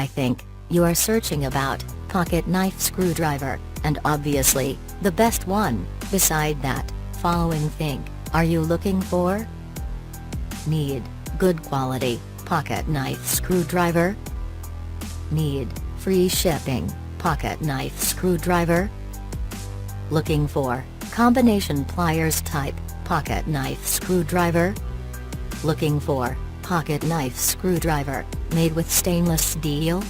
I think you are searching about pocket knife screwdriver, and obviously, the best one. Beside that, following thing, are you looking for? Need good quality pocket knife screwdriver? Need free shipping pocket knife screwdriver? Looking for combination pliers type pocket knife screwdriver? Looking for pocket knife screwdriver made with stainless steel?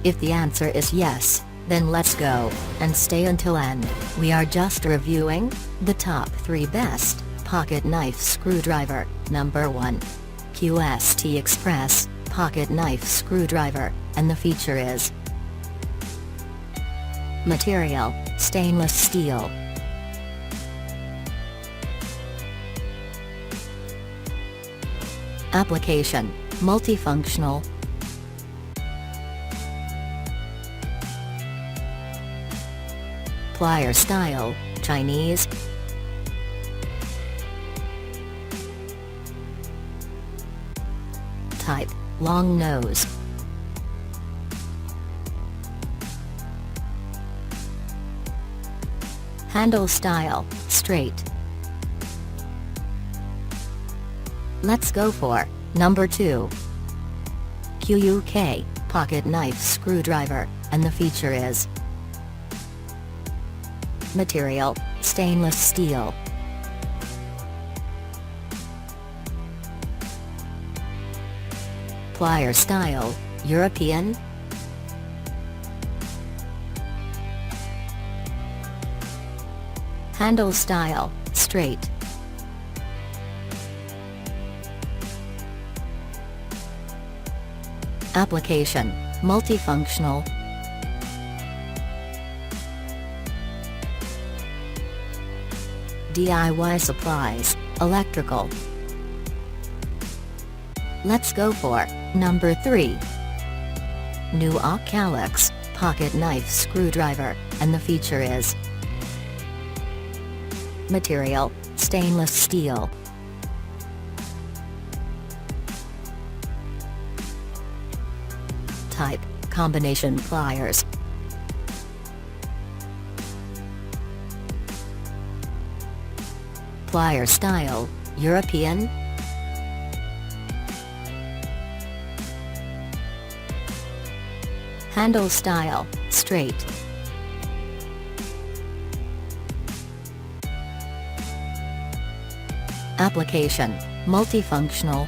If the answer is yes, then let's go and stay until end. We are just reviewing the top 3 best pocket knife screwdriver. Number 1. QST Express pocket knife screwdriver, and the feature is material, stainless steel. Application, multifunctional. Plier style, Chinese. Type, long nose. Handle style, straight. Let's go for number 2. QUK pocket knife screwdriver, and the feature is material, stainless steel. Plier style, European. Handle style, straight. Application, multifunctional. DIY supplies, electrical. Let's go for number 3. Newacalox pocket knife screwdriver, and the feature is material, stainless steel. Type, combination pliers. Plier style, European. Handle style, straight. Application, multifunctional.